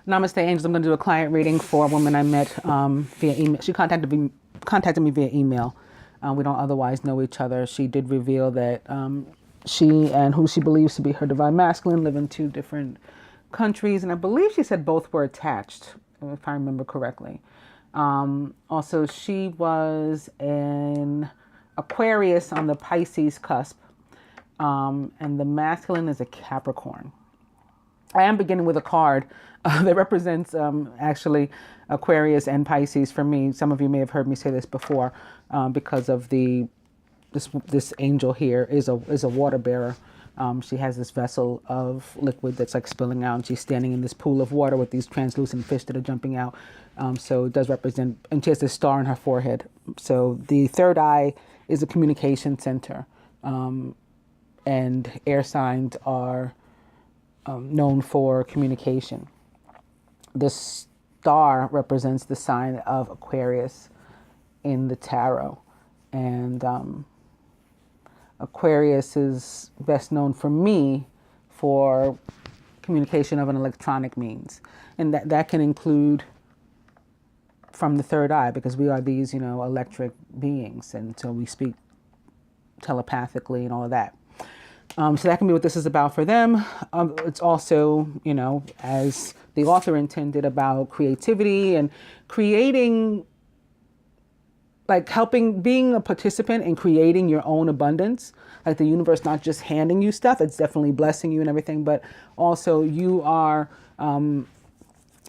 Namaste, angels. I'm going to do a client reading for a woman I met via email. She contacted me via email. We don't otherwise know each other. She did reveal that she and who she believes to be her divine masculine live in two different countries, and I believe she said both were attached, if I remember correctly. Also, she was an Aquarius on the Pisces cusp, and the masculine is a Capricorn. I am beginning with a card that represents actually Aquarius and Pisces for me. Some of you may have heard me say this before because of this angel here is a water bearer. She has this vessel of liquid that's like spilling out, and she's standing in this pool of water with these translucent fish that are jumping out. So it does represent, and she has this star on her forehead. So the third eye is a communication center, and air signs are known for communication. The star represents the sign of Aquarius in the tarot, and Aquarius is best known for me for communication of an electronic means, and that can include from the third eye, because we are these, electric beings, and so we speak telepathically and all of that. So that can be what this is about for them. It's also, as the author intended, about creativity and creating, like being a participant in creating your own abundance. Like the universe not just handing you stuff, it's definitely blessing you and everything, but also you are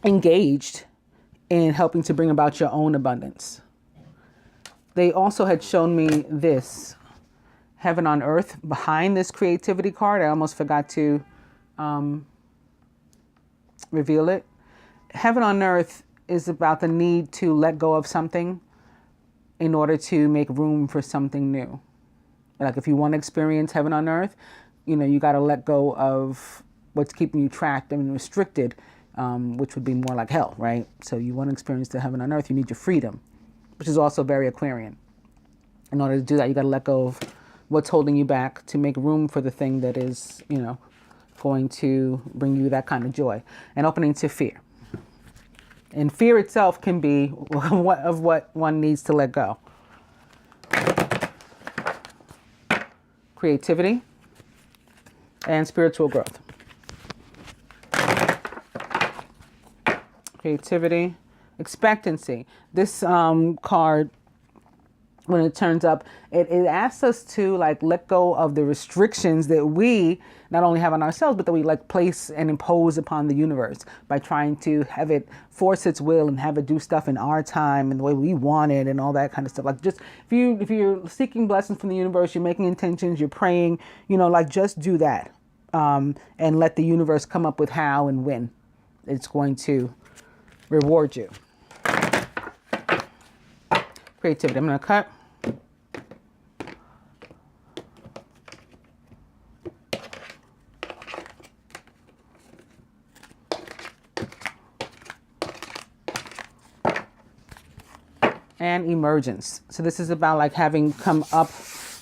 engaged in helping to bring about your own abundance. They also had shown me this. Heaven on earth behind this creativity card. I almost forgot to reveal it. Heaven on earth is about the need to let go of something in order to make room for something new. Like if you want to experience heaven on earth, you got to let go of what's keeping you trapped and restricted, which would be more like hell, right? So you want to experience the heaven on earth, you need your freedom, which is also very Aquarian. In order to do that, you got to let go of what's holding you back to make room for the thing that is, going to bring you that kind of joy, and opening to fear. And fear itself can be what one needs to let go. Creativity and spiritual growth. Creativity, expectancy. This card, when it turns up, it asks us to let go of the restrictions that we not only have on ourselves, but that we place and impose upon the universe by trying to have it force its will and have it do stuff in our time and the way we want it and all that kind of stuff. Just if you're seeking blessings from the universe, you're making intentions, you're praying, just do that, and let the universe come up with how and when it's going to reward you. Creativity. I'm going to cut. And emergence. So this is about having come up,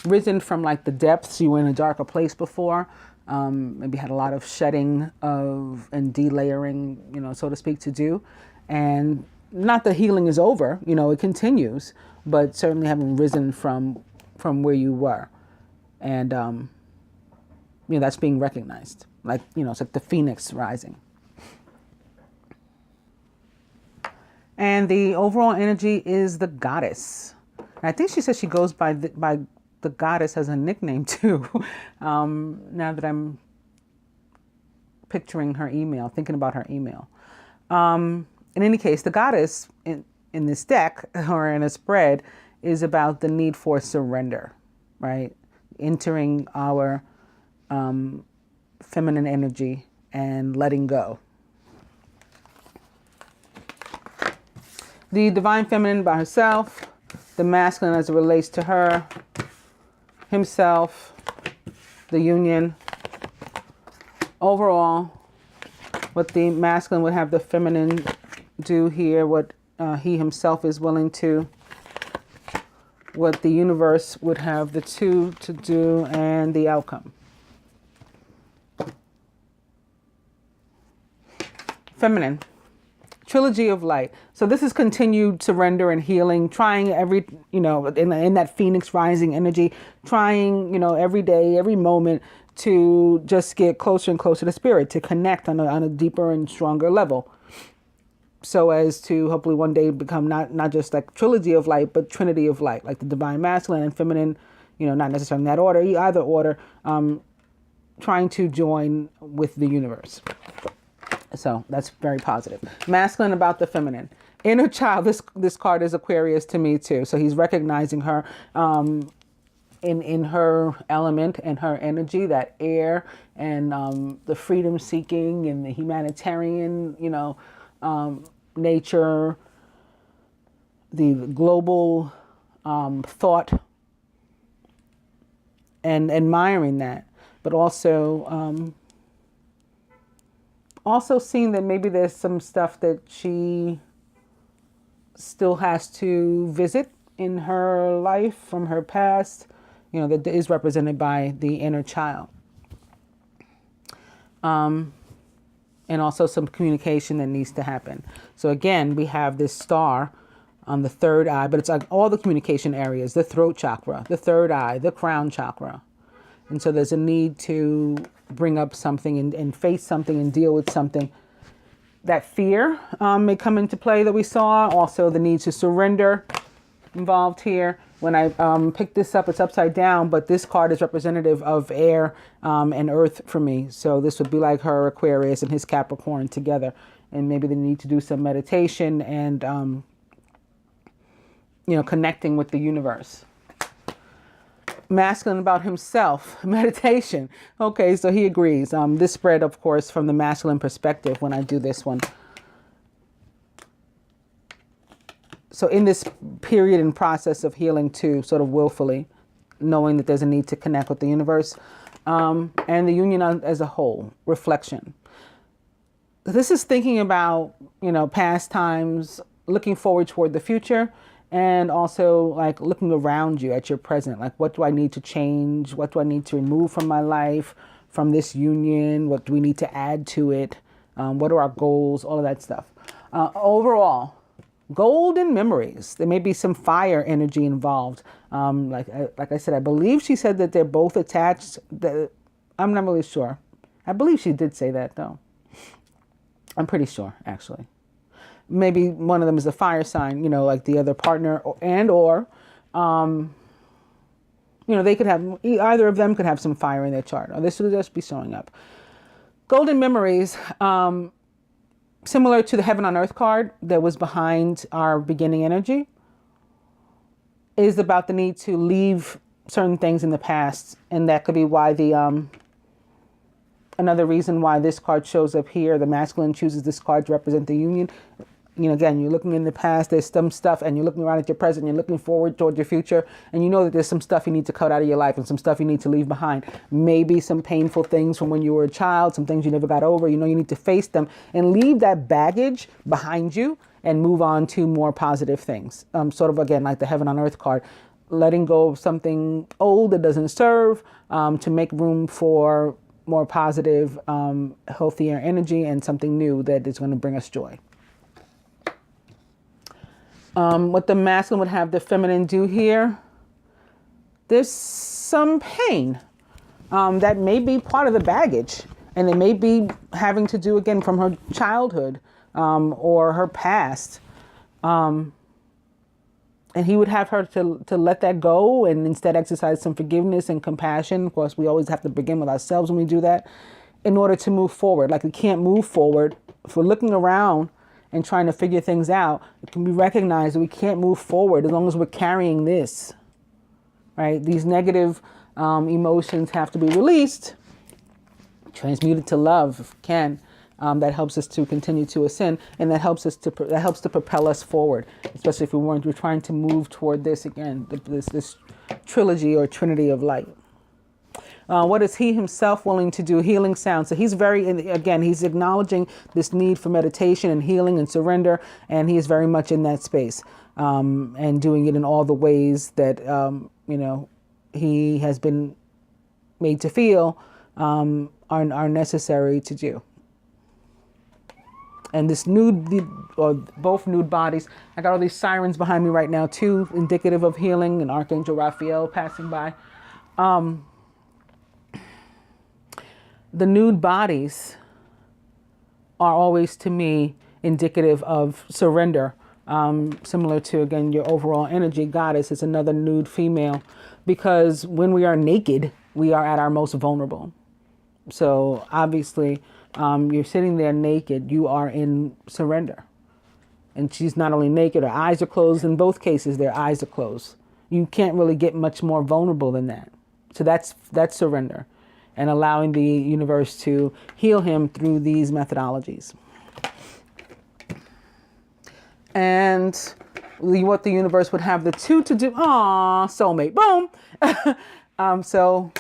risen from the depths. You were in a darker place before. Maybe had a lot of shedding and delayering, so to speak, to do. And not that healing is over, it continues, but certainly having risen from where you were. And, that's being recognized. It's like the phoenix rising. And the overall energy is the goddess. And I think she says she goes by the goddess as a nickname too. Now that I'm picturing her email, thinking about her email. In any case, the goddess in this deck or in a spread is about the need for surrender, right? Entering our feminine energy and letting go. The divine feminine by herself, the masculine as it relates to her, himself, the union. Overall, what the masculine would have the feminine do here, what he himself is willing to, what the universe would have the two to do, and the outcome. Feminine. Trilogy of light. So this is continued surrender and healing, trying every, in that Phoenix rising energy, trying, every day, every moment to just get closer and closer to spirit, to connect on a deeper and stronger level. So as to hopefully one day become not just like trilogy of light, but trinity of light, like the divine masculine and feminine, not necessarily in that order, either order, trying to join with the universe. So that's very positive. Masculine about the feminine. Inner child, this card is Aquarius to me too. So he's recognizing her in her element and her energy, that air and the freedom seeking and the humanitarian, nature, the global thought, and admiring that, but also seeing that maybe there's some stuff that she still has to visit in her life from her past, that is represented by the inner child. And also some communication that needs to happen. So again, we have this star on the third eye, but it's like all the communication areas, the throat chakra, the third eye, the crown chakra. And so there's a need to bring up something and face something and deal with something. That fear may come into play that we saw. Also the need to surrender involved here. When I picked this up, it's upside down, but this card is representative of air and earth for me. So this would be like her Aquarius and his Capricorn together. And maybe they need to do some meditation and, connecting with the universe. Masculine about himself, meditation. Okay, so he agrees. This spread, of course, from the masculine perspective when I do this one. So in this period and process of healing too, sort of willfully, knowing that there's a need to connect with the universe and the union as a whole, reflection. This is thinking about, past times, looking forward toward the future, and also like looking around you at your present. Like, what do I need to change? What do I need to remove from my life, from this union? What do we need to add to it? What are our goals? All of that stuff. Overall, golden memories. There may be some fire energy involved. Like I said, I believe she said that they're both attached. I'm not really sure. I believe she did say that though. I'm pretty sure, actually. Maybe one of them is a fire sign, like the other partner, or they could have, either of them could have some fire in their chart, or this would just be showing up. Golden memories, similar to the Heaven on Earth card that was behind our beginning energy, is about the need to leave certain things in the past. And that could be why another reason why this card shows up here. The masculine chooses this card to represent the union. Again, you're looking in the past, there's some stuff, and you're looking around at your present, you're looking forward toward your future, and you know that there's some stuff you need to cut out of your life and some stuff you need to leave behind. Maybe some painful things from when you were a child, some things you never got over. You need to face them and leave that baggage behind you and move on to more positive things. Sort of, again, like the Heaven on Earth card, letting go of something old that doesn't serve to make room for more positive, healthier energy and something new that is going to bring us joy. What the masculine would have the feminine do here, there's some pain that may be part of the baggage, and it may be having to do, again, from her childhood or her past. And he would have her to let that go and instead exercise some forgiveness and compassion. Of course, we always have to begin with ourselves when we do that in order to move forward. Like, we can't move forward if we're looking around and trying to figure things out. It can be recognized that we can't move forward as long as we're carrying this, right? These negative emotions have to be released, transmuted to love if we can. That helps us to continue to ascend, and that helps to propel us forward, especially if we're trying to move toward this again, this trilogy or trinity of light. What is he himself willing to do? Healing sound. So he's he's acknowledging this need for meditation and healing and surrender, and he is very much in that space and doing it in all the ways that he has been made to feel are necessary to do. And this nude, or both nude bodies, I got all these sirens behind me right now too, indicative of healing, and Archangel Raphael passing by. The nude bodies are always, to me, indicative of surrender. Similar to, again, your overall energy goddess is another nude female, because when we are naked, we are at our most vulnerable. So obviously, you're sitting there naked, you are in surrender. And she's not only naked, her eyes are closed. In both cases, their eyes are closed. You can't really get much more vulnerable than that. So that's surrender, and allowing the universe to heal him through these methodologies. And what the universe would have the two to do. Aw, soulmate, boom. So,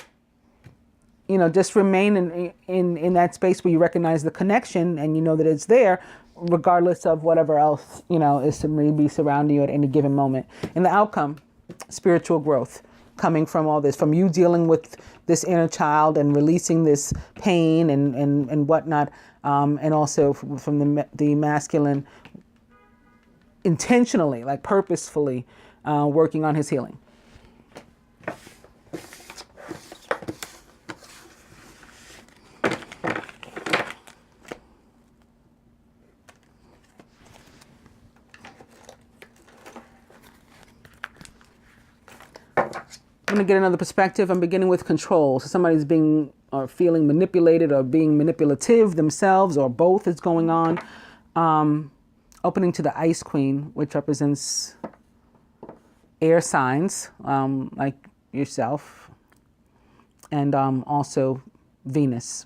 just remain in that space where you recognize the connection and you know that it's there, regardless of whatever else, is to maybe surrounding you at any given moment. And the outcome, spiritual growth coming from all this, from you dealing with this inner child and releasing this pain and whatnot, and also from the masculine intentionally, like purposefully working on his healing. I'm going to get another perspective. I'm beginning with control. So somebody's being or feeling manipulated or being manipulative themselves, or both is going on. Opening to the Ice Queen, which represents air signs, like yourself. And also Venus,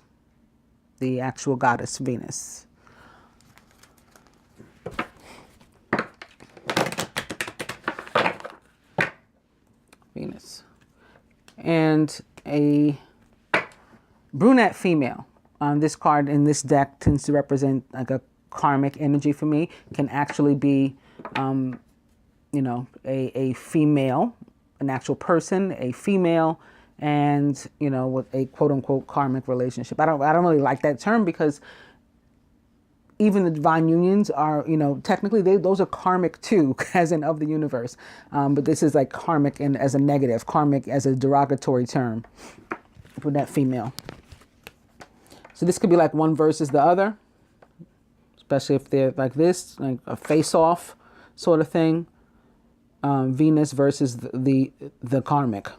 the actual goddess Venus. Venus. And a brunette female. This card in this deck tends to represent like a karmic energy for me. Can actually be, a female, an actual person, a female, and with a quote unquote karmic relationship. I don't really like that term, because even the divine unions are, technically those are karmic too, as in of the universe. But this is like karmic and as a negative, karmic as a derogatory term for that female. So this could be like one versus the other, especially if they're like this, like a face-off sort of thing. Venus versus the karmic.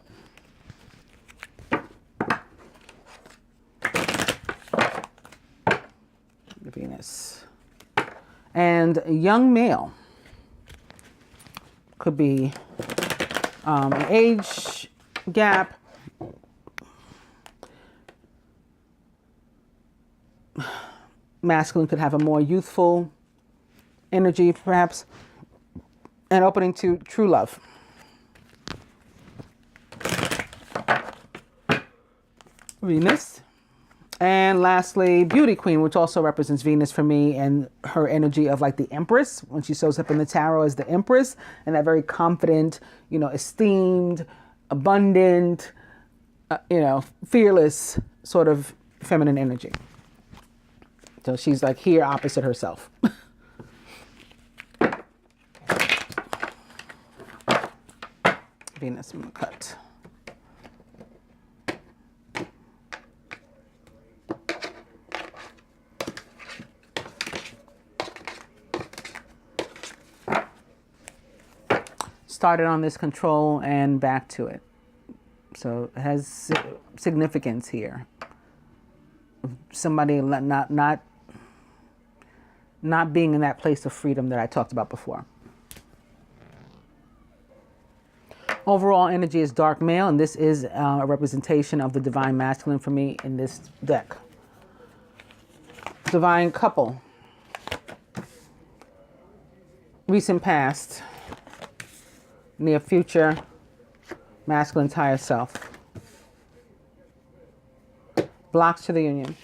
Venus. And a young male could be an age gap, masculine could have a more youthful energy perhaps, and opening to true love. Venus. And lastly, Beauty Queen, which also represents Venus for me, and her energy of like the Empress, when she shows up in the tarot as the Empress, and that very confident, esteemed, abundant, fearless sort of feminine energy. So she's like here opposite herself. Venus, I'm gonna cut. Started on this control and back to it. So it has significance here. Somebody not being in that place of freedom that I talked about before. Overall energy is dark male, and this is a representation of the divine masculine for me in this deck. Divine couple. Recent past. Near future, masculine's higher self. Blocks to the union.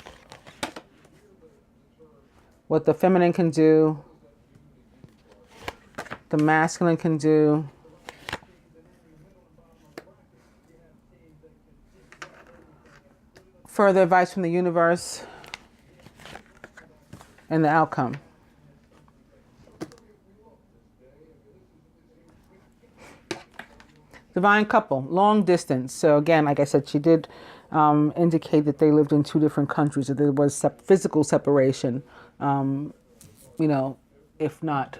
What the feminine can do, the masculine can do. Further advice from the universe, and the outcome. Divine couple, long distance. So again, like I said, she did indicate that they lived in two different countries, that there was physical separation, if not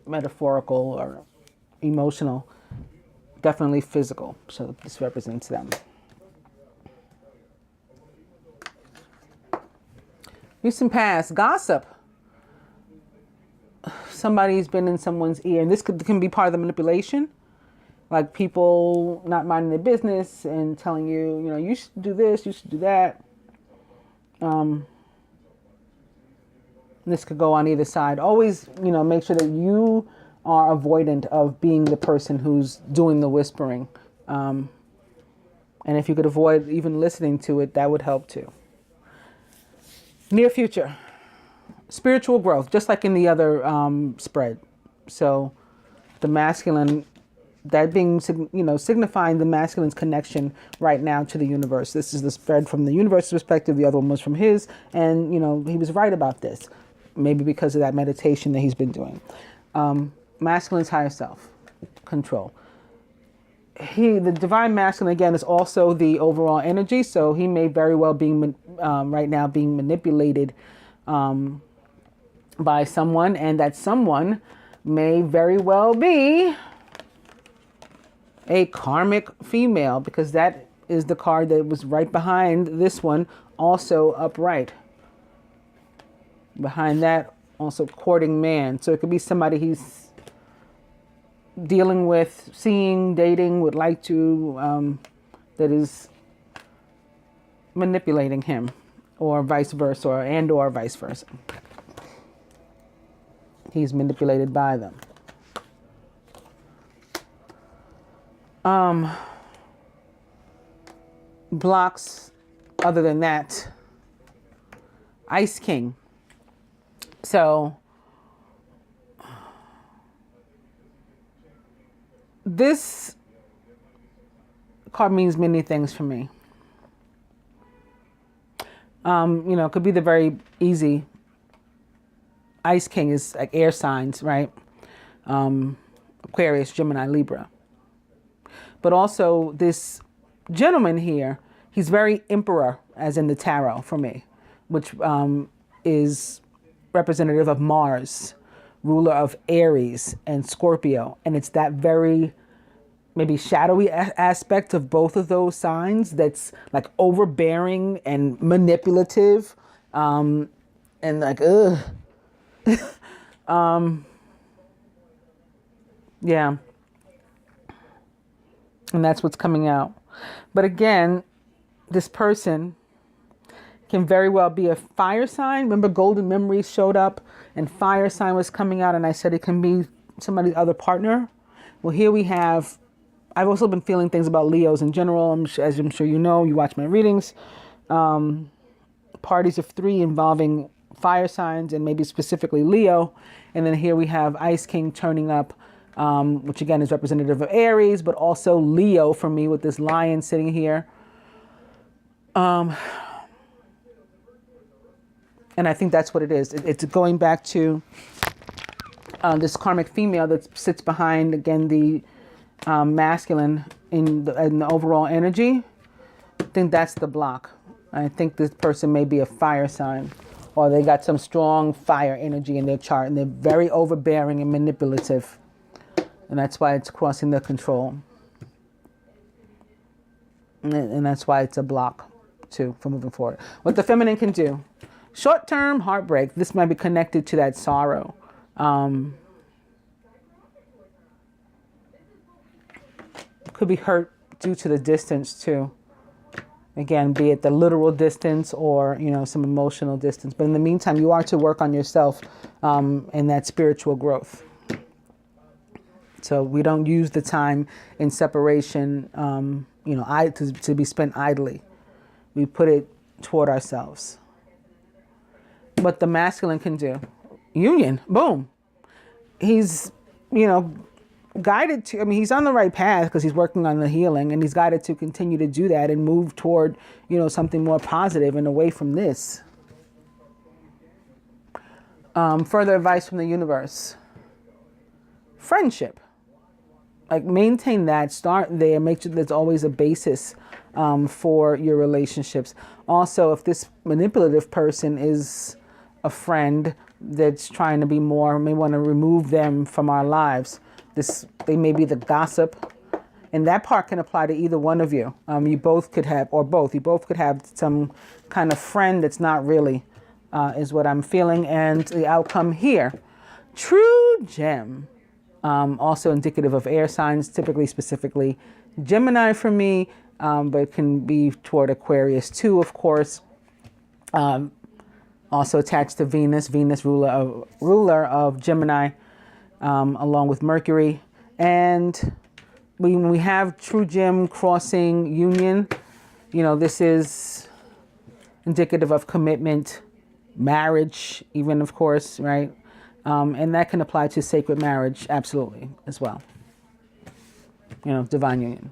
metaphorical or emotional, definitely physical. So this represents them. Recent past, gossip. Somebody's been in someone's ear, and this can be part of the manipulation. Like people not minding their business and telling you, you should do this, you should do that. This could go on either side. Always, make sure that you are avoidant of being the person who's doing the whispering. And if you could avoid even listening to it, that would help too. Near future, spiritual growth, just like in the other spread. So the masculine, that being, signifying the masculine's connection right now to the universe. This is the spread from the universe's perspective. The other one was from his. And, he was right about this. Maybe because of that meditation that he's been doing. Masculine's higher self, control. The divine masculine, again, is also the overall energy. So he may very well be right now being manipulated by someone. And that someone may very well be a karmic female, because that is the card that was right behind this one, also upright. Behind that, also courting man. So it could be somebody he's dealing with, seeing, dating, would like to, that is manipulating him, or vice versa, or vice versa. He's manipulated by them. Blocks other than that. Ice King. So this card means many things for me. It could be the very easy. Ice King is like air signs, right? Aquarius, Gemini, Libra. But also this gentleman here, he's very emperor, as in the tarot for me, which is representative of Mars, ruler of Aries and Scorpio. And it's that very maybe shadowy aspect of both of those signs that's like overbearing and manipulative, and like, ugh. Yeah. And that's what's coming out. But again, this person can very well be a fire sign. Remember, Golden Memories showed up and fire sign was coming out, and I said it can be somebody's other partner. Well, here we have, I've also been feeling things about Leos in general. As I'm sure you know, you watch my readings. Parties of three involving fire signs and maybe specifically Leo. And then here we have Ice King turning up, which again is representative of Aries, but also Leo for me with this lion sitting here. And I think that's what it is. It's going back to this karmic female that sits behind, again, the masculine in the overall energy. I think that's the block. I think this person may be a fire sign, or they got some strong fire energy in their chart, and they're very overbearing and manipulative. And that's why it's crossing their control. And that's why it's a block, too, for moving forward. What the feminine can do. Short-term heartbreak. This might be connected to that sorrow. Could be hurt due to the distance, too. Again, be it the literal distance or, some emotional distance. But in the meantime, you are to work on yourself and that spiritual growth. So we don't use the time in separation, to be spent idly. We put it toward ourselves. What the masculine can do. Union. Boom. He's, guided to, he's on the right path because he's working on the healing, and he's guided to continue to do that and move toward, something more positive and away from this. Further advice from the universe. Friendship. like maintain that, start there, make sure there's always a basis for your relationships. Also, if this manipulative person is a friend that's trying to be more, may want to remove them from our lives. They may be the gossip, and that part can apply to either one of you. You both could have, or both, you both could have some kind of friend that's not really, is what I'm feeling. And the outcome here, true gem, also indicative of air signs, typically specifically Gemini for me, but it can be toward Aquarius too, of course. Also attached to Venus, ruler of Gemini, along with Mercury. And when we have true gem crossing union, this is indicative of commitment, marriage, even, of course, right? And that can apply to sacred marriage, absolutely, as well. Divine union.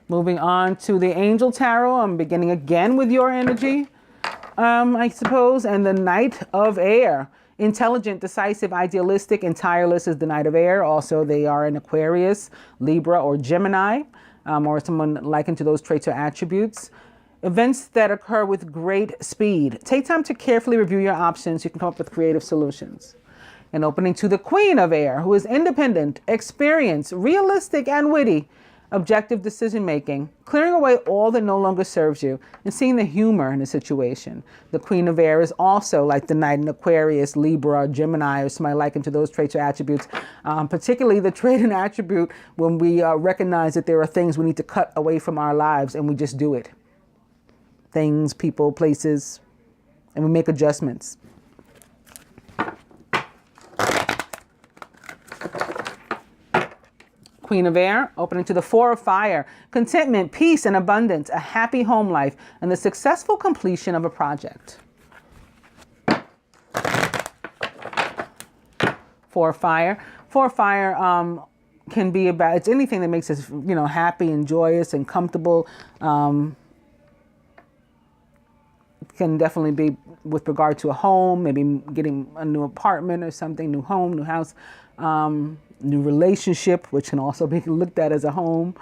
Moving on to the Angel Tarot, I'm beginning again with your energy, I suppose, and the Knight of Air. Intelligent, decisive, idealistic, and tireless is the Knight of Air. Also, they are in Aquarius, Libra, or Gemini, or someone likened to those traits or attributes. Events that occur with great speed. Take time to carefully review your options. You can come up with creative solutions. An opening to the Queen of Air, who is independent, experienced, realistic, and witty. Objective decision-making, clearing away all that no longer serves you, and seeing the humor in the situation. The Queen of Air is also like the Knight in Aquarius, Libra, Gemini, or somebody likened to those traits or attributes, particularly the trait and attribute when we recognize that there are things we need to cut away from our lives, and we just do it. Things, people, places, and we make adjustments. Queen of Air, opening to the Four of Fire, contentment, peace, and abundance, a happy home life, and the successful completion of a project. Four of Fire. Four of Fire can be about, it's anything that makes us, happy and joyous and comfortable. Can definitely be with regard to a home, maybe getting a new apartment or something, new home, new house. New relationship, which can also be looked at as a home,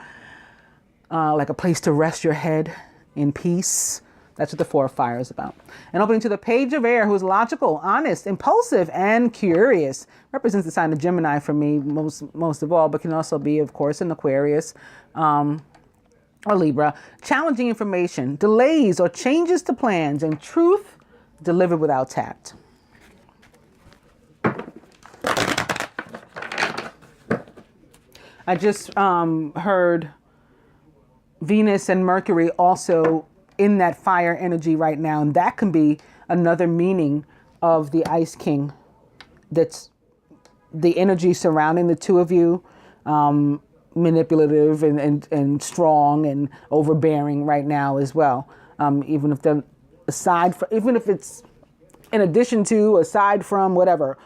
like a place to rest your head in peace. That's what the Four of Fire is about. And opening to the Page of Air, who's logical, honest, impulsive, and curious. Represents the sign of Gemini for me most of all, but can also be, of course, an Aquarius or Libra. Challenging information, delays or changes to plans, and truth delivered without tact. I just heard Venus and Mercury also in that fire energy right now. And that can be another meaning of the Ice King. That's the energy surrounding the two of you, manipulative and strong and overbearing right now as well. Even if even if it's in addition to, aside from, whatever,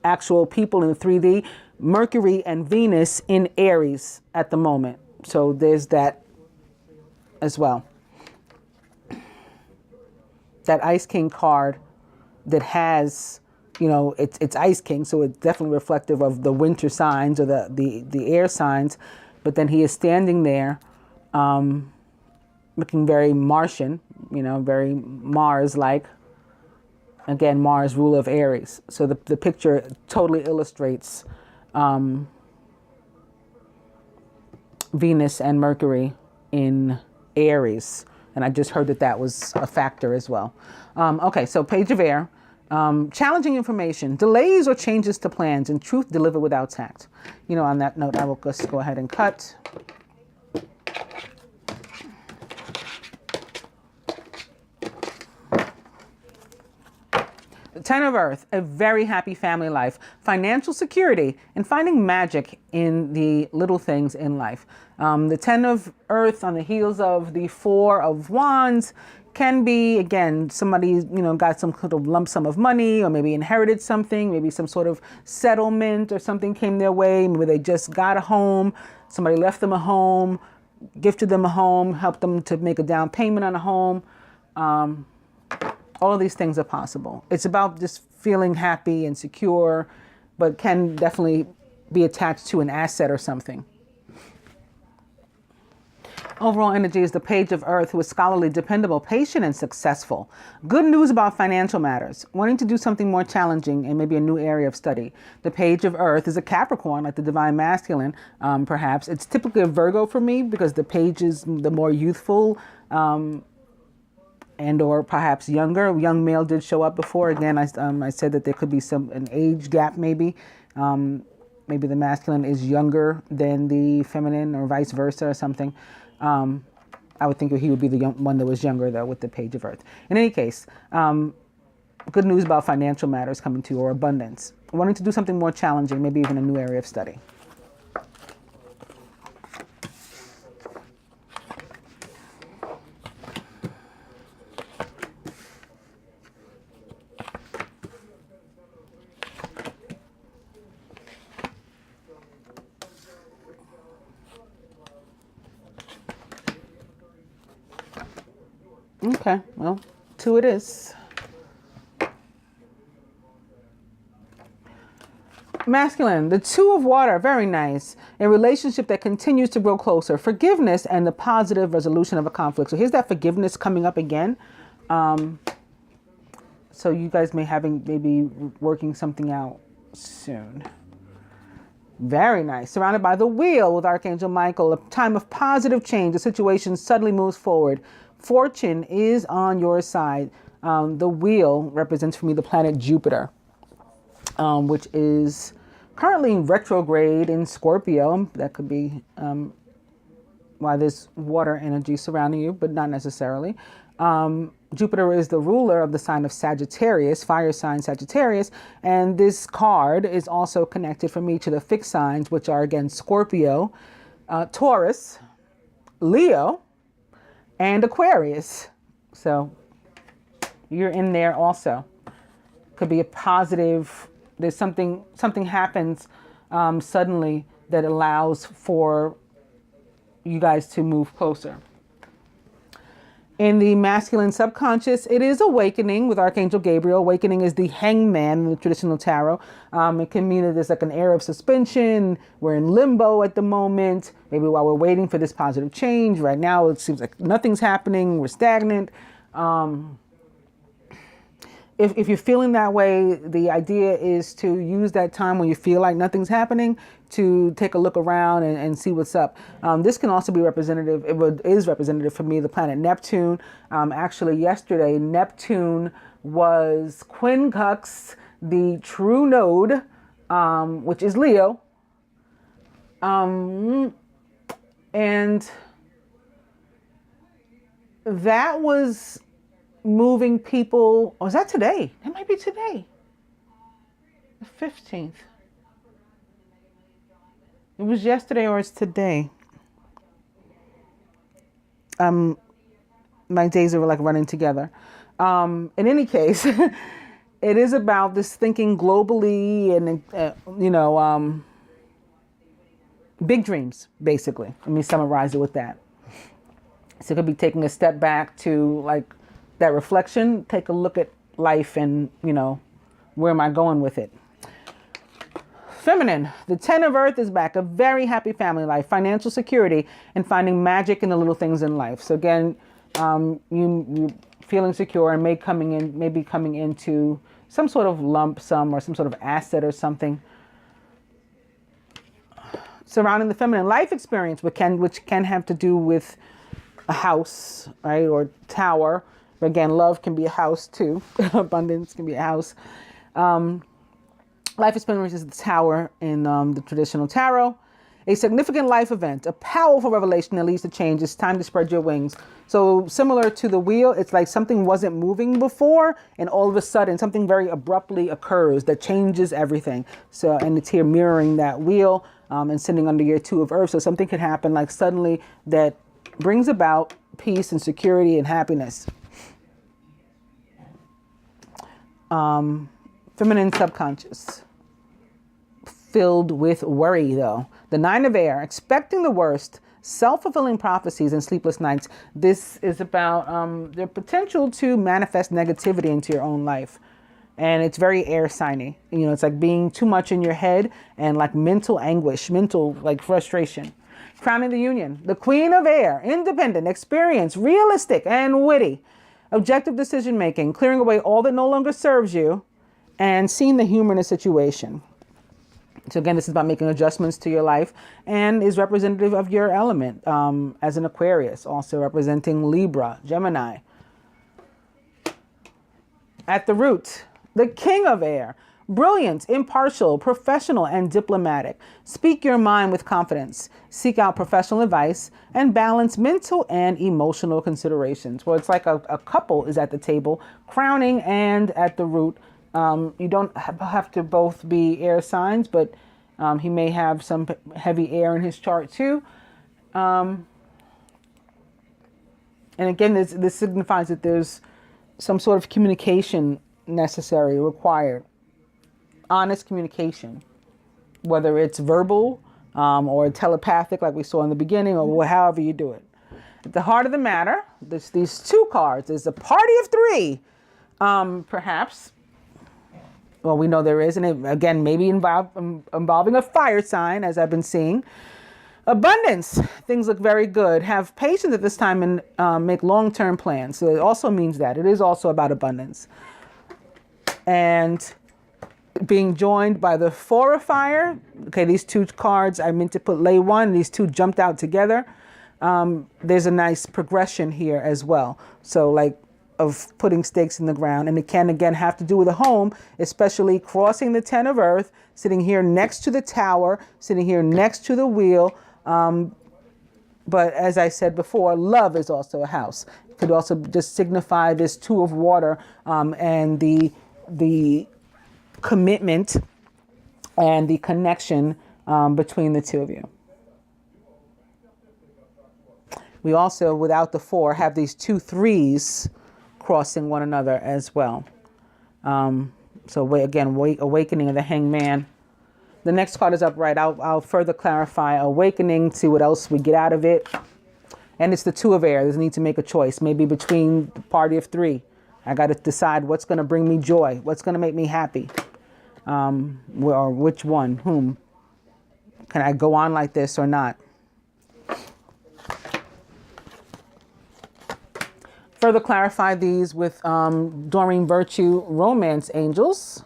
actual people in 3D, Mercury and Venus in Aries at the moment. So there's that as well. That Ice King card that has, it's Ice King, so it's definitely reflective of the winter signs or the air signs. But then he is standing there looking very Martian, very Mars-like. Again, Mars, ruler of Aries. So the picture totally illustrates Venus and Mercury in Aries. And I just heard that was a factor as well. Okay, so Page of Air. Challenging information, delays or changes to plans, and truth delivered without tact. On that note, I will just go ahead and cut. Ten of Earth, a very happy family life, financial security, and finding magic in the little things in life. The Ten of Earth on the heels of the Four of Wands can be, again, somebody, got some sort of lump sum of money, or maybe inherited something, maybe some sort of settlement or something came their way. Maybe they just got a home, somebody left them a home, gifted them a home, helped them to make a down payment on a home. All of these things are possible. It's about just feeling happy and secure, but can definitely be attached to an asset or something. Overall energy is the Page of Earth, who is scholarly, dependable, patient, and successful. Good news about financial matters. Wanting to do something more challenging and maybe a new area of study. The Page of Earth is a Capricorn, like the Divine Masculine, perhaps. It's typically a Virgo for me because the page is the more youthful and or perhaps younger. Young male did show up before. Again, I said that there could be an age gap maybe. Maybe the masculine is younger than the feminine or vice versa or something. I would think he would be the one that was younger, though, with the Page of Earth. In any case, good news about financial matters coming to you, or abundance. Wanting to do something more challenging, maybe even a new area of study. Okay, well, 2 it is. Masculine, the 2 of water, very nice. A relationship that continues to grow closer. Forgiveness and the positive resolution of a conflict. So here's that forgiveness coming up again. So you guys maybe working something out soon. Very nice. Surrounded by the wheel with Archangel Michael. A time of positive change. The situation suddenly moves forward. Fortune is on your side. The wheel represents for me the planet Jupiter, which is currently retrograde in Scorpio. That could be why there's water energy surrounding you, but not necessarily. Jupiter is the ruler of the sign of Sagittarius, fire sign Sagittarius. And this card is also connected for me to the fixed signs, which are, again, Scorpio, Taurus, Leo, and Aquarius. So you're in there also. Could be a positive. There's something happens suddenly that allows for you guys to move closer. In the masculine subconscious, it is awakening with Archangel Gabriel. Awakening is the hangman in the traditional tarot. It can mean that there's like an air of suspension. We're in limbo at the moment. Maybe while we're waiting for this positive change. Right now, it seems like nothing's happening. We're stagnant. If you're feeling that way, the idea is to use that time when you feel like nothing's happening to take a look around and see what's up. This can also be representative. It is representative for me, the planet Neptune. Actually, yesterday, Neptune was quincux, the true node, which is Leo. And that was moving people. Or is that today? That might be today. The 15th. It was yesterday or it's today. My days are like running together. In any case, it is about this thinking globally and, big dreams, basically. Let me summarize it with that. So it could be taking a step back to like that reflection, take a look at life and, where am I going with it? Feminine, the 10 of Earth is back. A very happy family life, financial security, and finding magic in the little things in life. So again, you feeling secure and maybe coming into some sort of lump sum or some sort of asset or something. Surrounding the feminine life experience, which can have to do with a house, right, or tower. But again, love can be a house too. Abundance can be a house. Life experience is the tower in the traditional tarot. A significant life event, a powerful revelation that leads to change. It's time to spread your wings. So similar to the wheel, it's like something wasn't moving before, and all of a sudden something very abruptly occurs that changes everything. So, and it's here mirroring that wheel and sitting under your 2 of Earth. So something could happen like suddenly that brings about peace and security and happiness. Feminine subconscious. Filled with worry, though. The 9 of Air, expecting the worst, self-fulfilling prophecies and sleepless nights. This is about the potential to manifest negativity into your own life. And it's very air signy. You know, it's like being too much in your head and like mental anguish, mental like frustration. Crowning the union, the queen of air, independent, experienced, realistic, and witty. Objective decision making, clearing away all that no longer serves you and seeing the humor in a situation. So again, this is about making adjustments to your life and is representative of your element as an Aquarius, also representing Libra, Gemini. At the root, the king of air, brilliant, impartial, professional, and diplomatic. Speak your mind with confidence. Seek out professional advice and balance mental and emotional considerations. Well, it's like a couple is at the table, crowning and at the root. You don't have to both be air signs, but he may have some heavy air in his chart too. And again, this signifies that there's some sort of communication necessary, required. Honest communication, whether it's verbal or telepathic like we saw in the beginning, or however you do it. At the heart of the matter, there's these two cards. There's a party of three, perhaps. Well, we know there is, and it, again, maybe involving a fire sign, as I've been seeing. Abundance. Things look very good. Have patience at this time and make long-term plans. So it also means that. It is also about abundance. And being joined by the Four of Fire. Okay, these two cards, I meant to put lay one. These two jumped out together. There's a nice progression here as well. So like of putting stakes in the ground. And it can, again, have to do with a home, especially crossing the 10 of earth, sitting here next to the tower, sitting here next to the wheel. But as I said before, love is also a house. It could also just signify this two of water and the commitment and the connection between the two of you. We also, without the four, have these 2 3s crossing one another as well. So again, awakening of the hangman. The next card is upright. I'll further clarify awakening, see what else we get out of it. And it's the 2 of air. There's a need to make a choice, maybe between the party of 3. I got to decide what's going to bring me joy, what's going to make me happy, or which one, whom. Can I go on like this or not? Further clarify these with Doreen Virtue Romance Angels.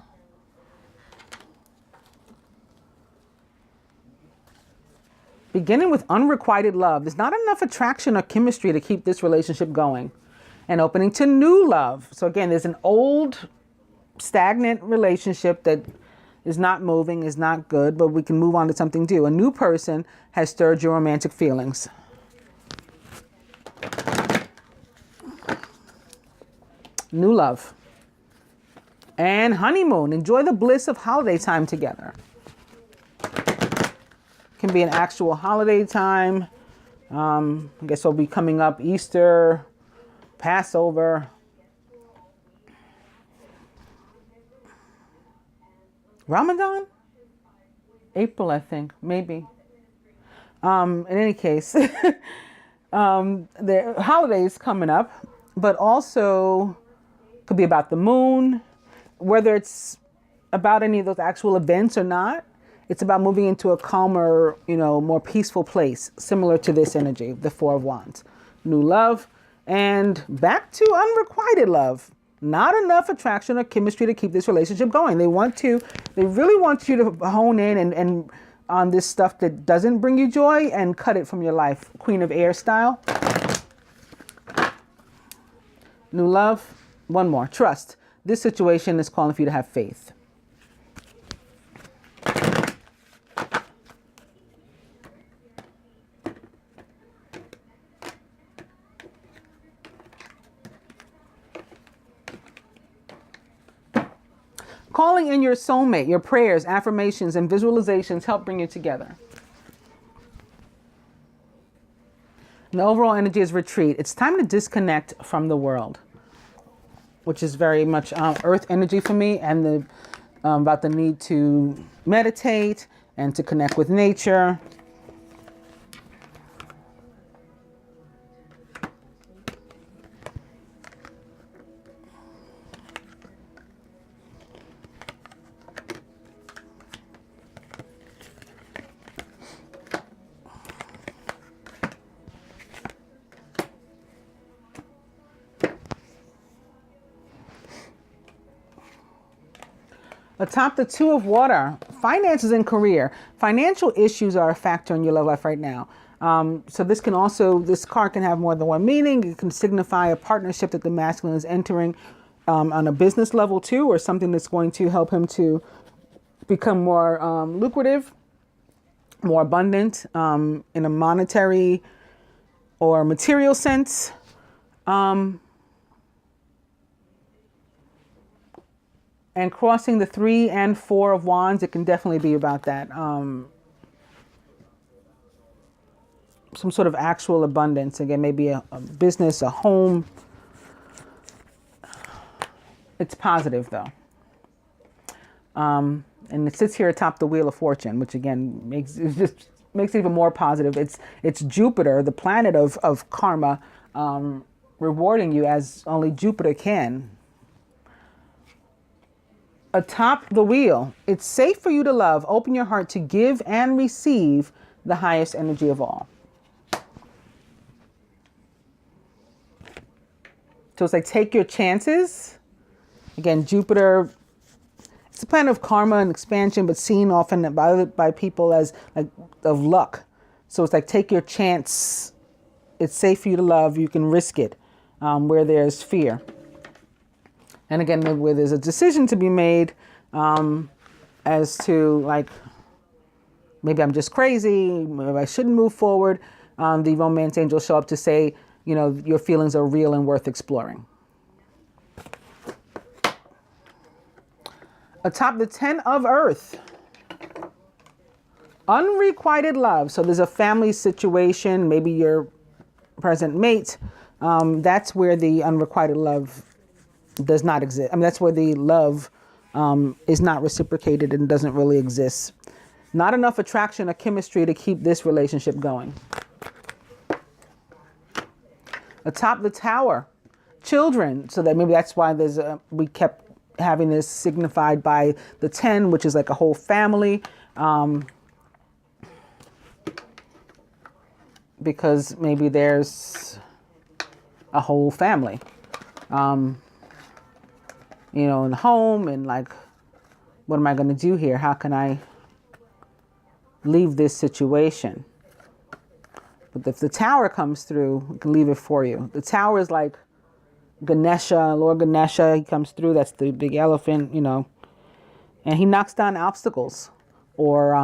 Beginning with unrequited love. There's not enough attraction or chemistry to keep this relationship going. And opening to new love. So again, there's an old, stagnant relationship that is not moving, is not good, but we can move on to something new. A new person has stirred your romantic feelings. New love. And honeymoon. Enjoy the bliss of holiday time together. Can be an actual holiday time. I guess it'll be coming up Easter, Passover. Ramadan? April, I think, maybe. In any case, the holidays coming up, but also could be about the moon, whether it's about any of those actual events or not. It's about moving into a calmer, more peaceful place, similar to this energy, the 4 of Wands. New love and back to unrequited love. Not enough attraction or chemistry to keep this relationship going. They really want you to hone in and on this stuff that doesn't bring you joy and cut it from your life. Queen of Air style. New love. One more. Trust. This situation is calling for you to have faith. Calling in your soulmate, your prayers, affirmations, and visualizations help bring you together. And the overall energy is retreat. It's time to disconnect from the world, which is very much earth energy for me, and about the need to meditate and to connect with nature. Atop the Two of Water, finances and career. Financial issues are a factor in your love life right now. So this card can have more than one meaning. It can signify a partnership that the masculine is entering on a business level too, or something that's going to help him to become more lucrative, more abundant in a monetary or material sense. And crossing the 3 and 4 of Wands, it can definitely be about that. Some sort of actual abundance. Again, maybe a business, a home. It's positive though. And it sits here atop the Wheel of Fortune, which again makes it even more positive. It's Jupiter, the planet of karma, rewarding you as only Jupiter can. Atop the wheel, it's safe for you to love. Open your heart to give and receive the highest energy of all. So it's like take your chances. Again, Jupiter, it's a planet of karma and expansion, but seen often by people as like of luck. So it's like take your chance. It's safe for you to love. You can risk it where there's fear. And again, where there's a decision to be made as to like, maybe I'm just crazy, maybe I shouldn't move forward. The romance angels show up to say, you know, your feelings are real and worth exploring. Atop the 10 of Earth, unrequited love. So there's a family situation, maybe your present mate. That's where the unrequited love does not exist. I mean, that's where the love is not reciprocated and doesn't really exist. Not enough attraction or chemistry to keep this relationship going. Atop the Tower, children. So that maybe that's why we kept having this signified by the 10, which is like a whole family. Because maybe there's a whole family. You know, in the home, and like, what am I going to do here? How can I leave this situation? But if the Tower comes through, we can leave it for you. The Tower is like Ganesha, Lord Ganesha. He comes through. That's the big elephant, you know. And he knocks down obstacles. Or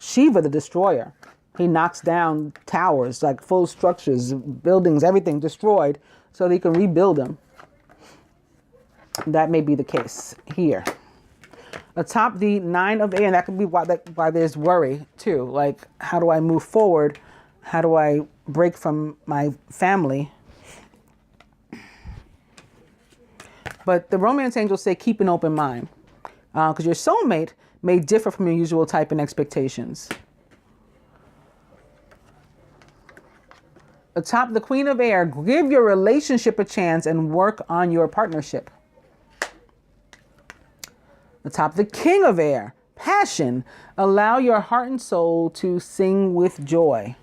Shiva, the destroyer. He knocks down towers, like full structures, buildings, everything destroyed, so that he can rebuild them. That may be the case here. Atop the 9 of Air, and that could be why there's worry too. Like, how do I move forward? How do I break from my family? But the romance angels say keep an open mind, because your soulmate may differ from your usual type and expectations. Atop the Queen of Air, give your relationship a chance and work on your partnership. Atop the King of Air, passion, allow your heart and soul to sing with joy.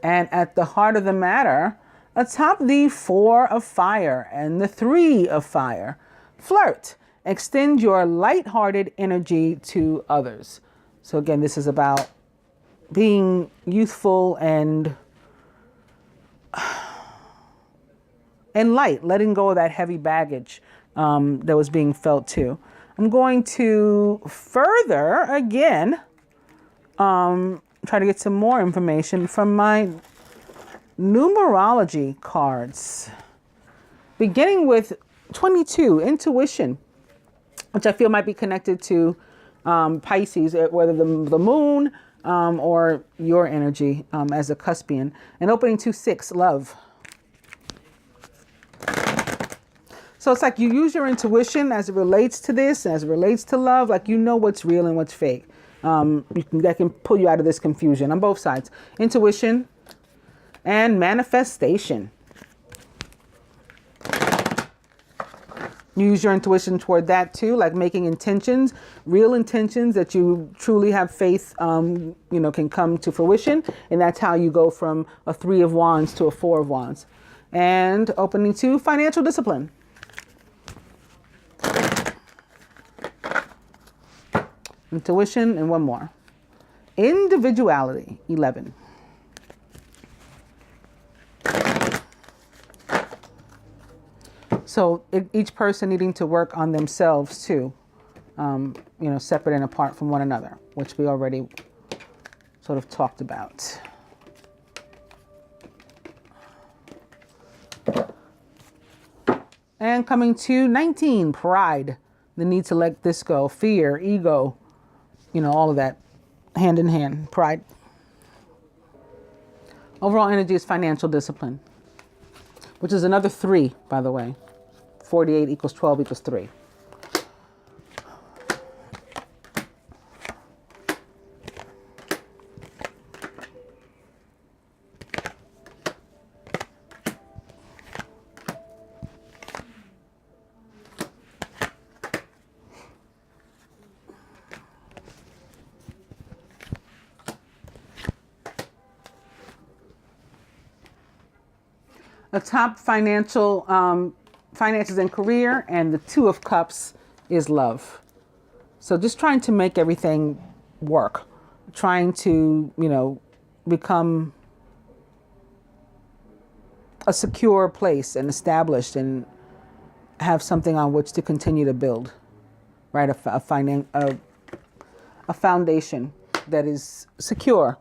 And at the heart of the matter, atop the 4 of Fire and the 3 of Fire, flirt, extend your light-hearted energy to others. So again, this is about being youthful and light, letting go of that heavy baggage that was being felt too. I'm going to further, again, try to get some more information from my numerology cards. Beginning with 22, intuition, which I feel might be connected to Pisces, whether the moon or your energy as a cuspian. And opening to 6, love. So it's like you use your intuition as it relates to this, as it relates to love, like you know what's real and what's fake. That can pull you out of this confusion on both sides. Intuition and manifestation. Use your intuition toward that too, like making intentions, real intentions that you truly have faith, can come to fruition. And that's how you go from a 3 of Wands to a 4 of Wands. And opening to financial discipline. Intuition, and one more. Individuality, 11. So each person needing to work on themselves too, separate and apart from one another, which we already sort of talked about. And coming to 19, pride, the need to let this go, fear, ego, all of that, hand in hand, pride. Overall energy is financial discipline, which is another 3, by the way. 48 equals 12 equals 3. A top finances and career, and the 2 of Cups is love. So just trying to make everything work, trying to, become a secure place and established and have something on which to continue to build, right? A foundation that is secure.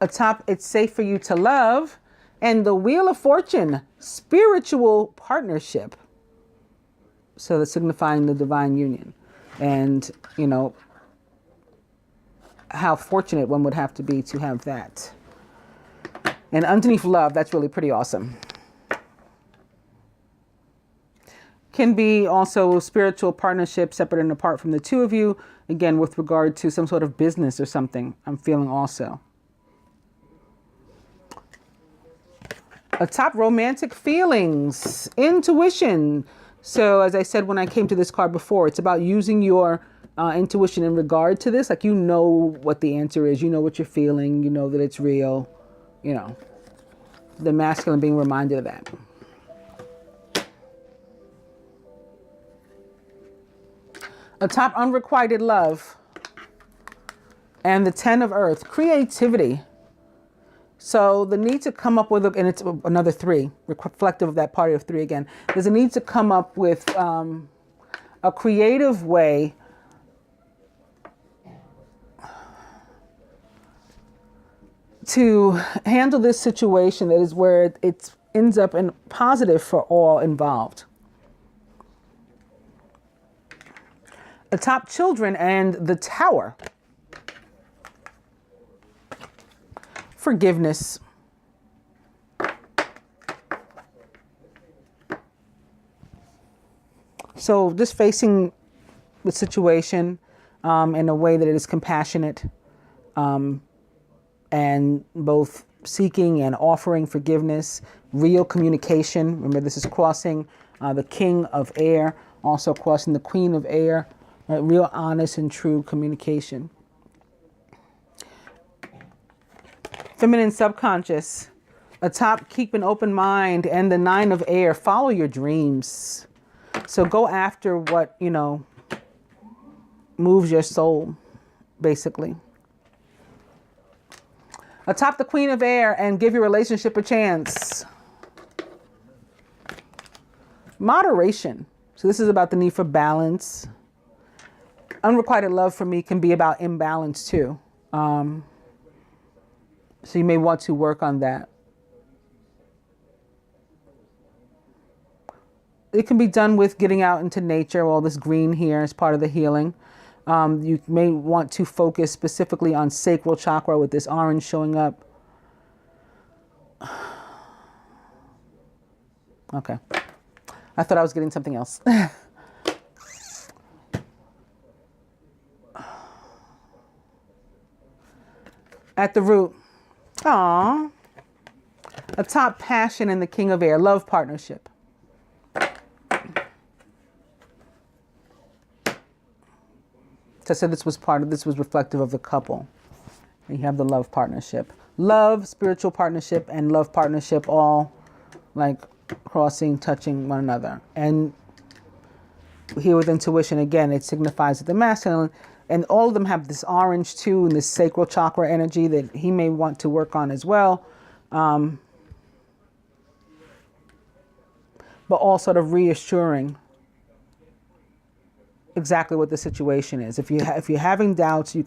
Atop, it's safe for you to love. And the Wheel of Fortune, spiritual partnership. So that's signifying the divine union. And, how fortunate one would have to be to have that. And underneath love, that's really pretty awesome. Can be also spiritual partnership, separate and apart from the 2 of you. Again, with regard to some sort of business or something, I'm feeling also. Atop, romantic feelings, intuition. So as I said when I came to this card before, it's about using your intuition in regard to this. Like, what the answer is. You know what you're feeling. You know that it's real. The masculine being reminded of that. Atop, unrequited love. And the 10 of Earth, creativity. So the need to come up with, and it's another 3, reflective of that party of 3 again. There's a need to come up with a creative way to handle this situation that is where it ends up in positive for all involved. Atop, children and the Tower. Forgiveness. So just facing the situation in a way that it is compassionate, and both seeking and offering forgiveness, real communication. Remember, this is crossing the King of Air, also crossing the Queen of Air, real honest and true communication. Feminine subconscious, atop, keep an open mind, and the 9 of Air, follow your dreams. So go after what, moves your soul, basically. Atop the Queen of Air, and give your relationship a chance. Moderation. So this is about the need for balance. Unrequited love for me can be about imbalance too. So you may want to work on that. It can be done with getting out into nature. All this green here is part of the healing. You may want to focus specifically on sacral chakra with this orange showing up. Okay. I thought I was getting something else. At the root. Aww. Atop, passion and the King of Air, love partnership. So I said this was reflective of the couple. And you have the love partnership. Love, spiritual partnership, and love partnership all like crossing, touching one another. And here with intuition, again, it signifies that the masculine, and all of them have this orange too, and this sacral chakra energy that he may want to work on as well. But all sort of reassuring exactly what the situation is. If you're having doubts, your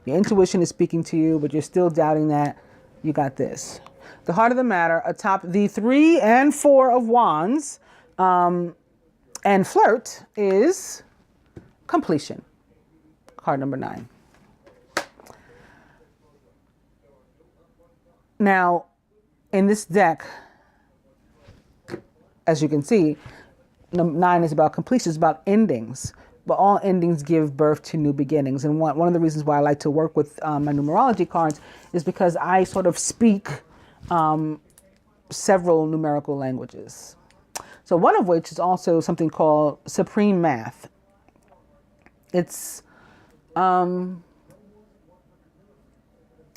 intuition is speaking to you, but you're still doubting that, you got this. The heart of the matter, atop the 3 and 4 of wands, and flirt is completion. Card number 9. Now, in this deck, as you can see, 9 is about completion, it's about endings. But all endings give birth to new beginnings. And one of the reasons why I like to work with my numerology cards is because I sort of speak several numerical languages. So one of which is also something called supreme math. It's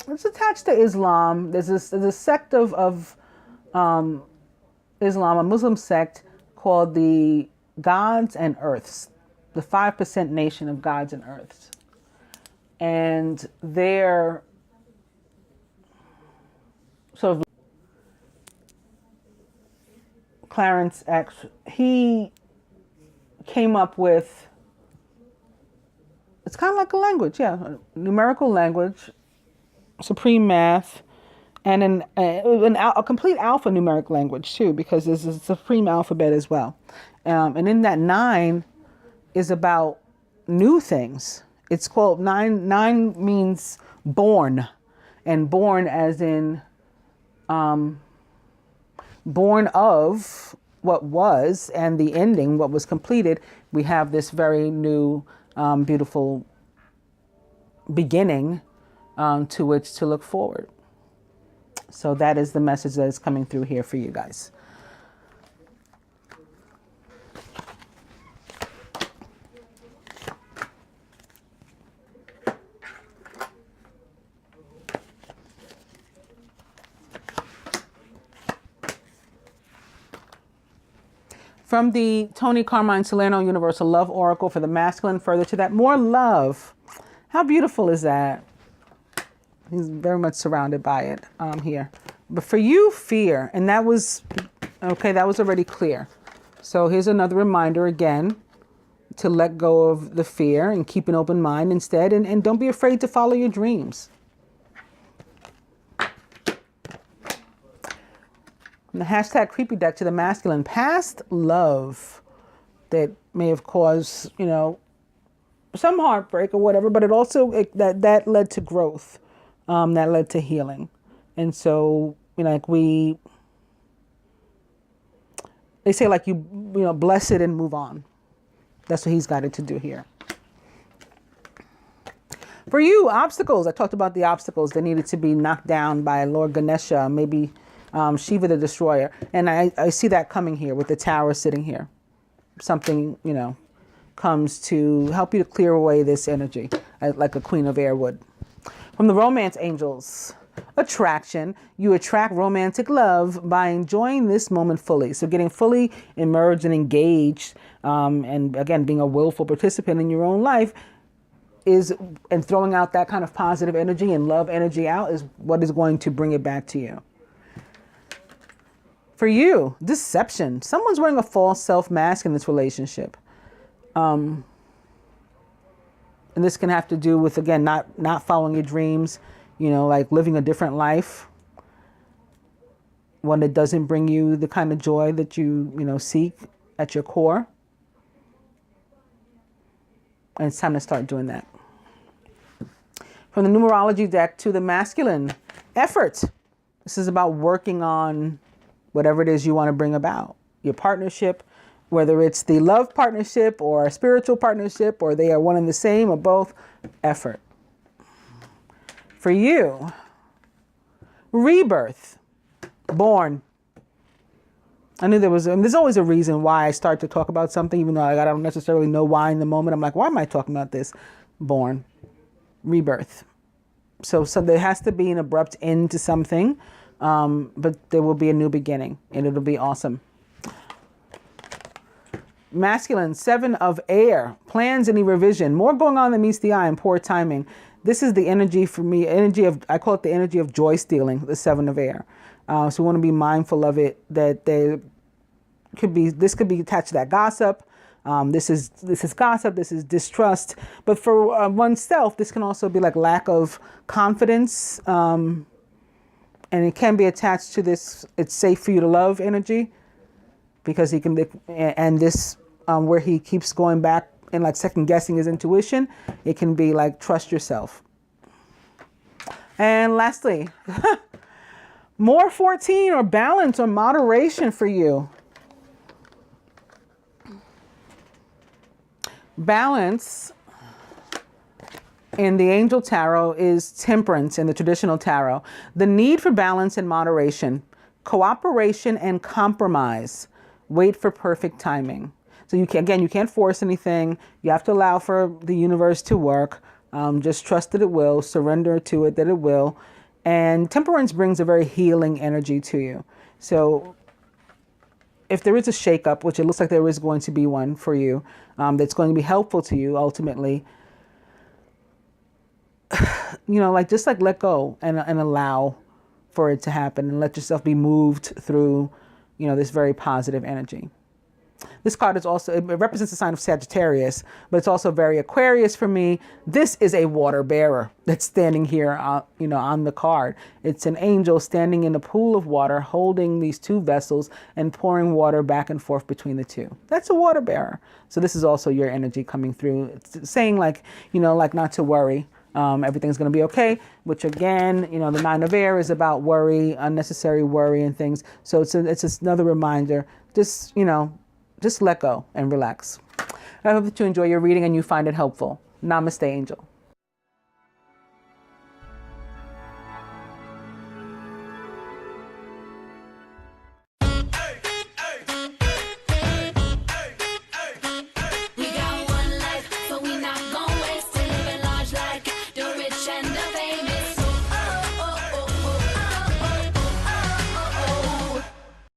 attached to Islam. There's a sect of Islam, a Muslim sect called the Gods and Earths, the 5% nation of Gods and Earths. And they're sort of Clarence X, he came up with, it's kind of like a language, yeah, a numerical language, supreme math, and a complete alphanumeric language too, because there's a supreme alphabet as well. And in that 9 is about new things. It's called 9. 9 means born, and born as in born of what was, and the ending, what was completed. We have this very new, beautiful beginning to which to look forward. So that is the message that is coming through here for you guys. From the Tony Carmine Salerno Universal Love Oracle for the masculine, further to that, more love. How beautiful is that? He's very much surrounded by it here. But for you, fear. And that was, okay, that was already clear. So here's another reminder again to let go of the fear and keep an open mind instead. And don't be afraid to follow your dreams. And the hashtag creepy deck to the masculine, past love that may have caused, you know, some heartbreak or whatever, but it also, that led to growth. That led to healing. And so, you know, like they say like you know, bless it and move on. That's what he's got it to do here. For you, obstacles. I talked about the obstacles that needed to be knocked down by Lord Ganesha, maybe Shiva the Destroyer. And I see that coming here with the tower sitting here. Something, you know, comes to help you to clear away this energy, like a Queen of Air would. From the romance angels, attraction. You attract romantic love by enjoying this moment fully. So getting fully immersed and engaged, and again, being a willful participant in your own life and throwing out that kind of positive energy and love energy out is what is going to bring it back to you. For you, deception. Someone's wearing a false self mask in this relationship. And this can have to do with, again, not following your dreams, you know, like living a different life. One that doesn't bring you the kind of joy that you know, seek at your core. And it's time to start doing that. From the numerology deck to the masculine, effort. This is about working on whatever it is you want to bring about. Your partnership, whether it's the love partnership or a spiritual partnership, or they are one and the same or both, effort. For you, rebirth, born. I knew there's always a reason why I start to talk about something, even though I don't necessarily know why in the moment. I'm like, why am I talking about this? Born, rebirth. So there has to be an abrupt end to something, but there will be a new beginning, and it'll be awesome. Masculine, 7 of air, plans any revision. More going on than meets the eye and poor timing. This is the energy for me, I call it the energy of joy stealing, the 7 of air. So we want to be mindful of it, that this could be attached to that gossip. This is gossip, this is distrust. But for oneself, this can also be like lack of confidence. And it can be attached to this, it's safe for you to love energy. Because he can, and this, where he keeps going back and like second guessing his intuition, it can be like trust yourself. And lastly, more 14 or balance or moderation for you. Balance in the angel tarot is temperance in the traditional tarot. The need for balance and moderation, cooperation and compromise. Wait for perfect timing. So you can't force anything. You have to allow for the universe to work. Just trust that it will, surrender to it that it will. And temperance brings a very healing energy to you. So if there is a shakeup, which it looks like there is going to be one for you, that's going to be helpful to you ultimately, just let go and allow for it to happen and let yourself be moved through, this very positive energy. This card is also, it represents the sign of Sagittarius, but it's also very Aquarius for me. This is a water bearer that's standing here, on the card. It's an angel standing in a pool of water, holding these 2 vessels and pouring water back and forth between the 2. That's a water bearer. So this is also your energy coming through. It's saying not to worry. Everything's going to be okay, which again, the 9 of air is about worry, unnecessary worry and things. So it's another reminder, just let go and relax. I hope that you enjoy your reading and you find it helpful. Namaste, angel.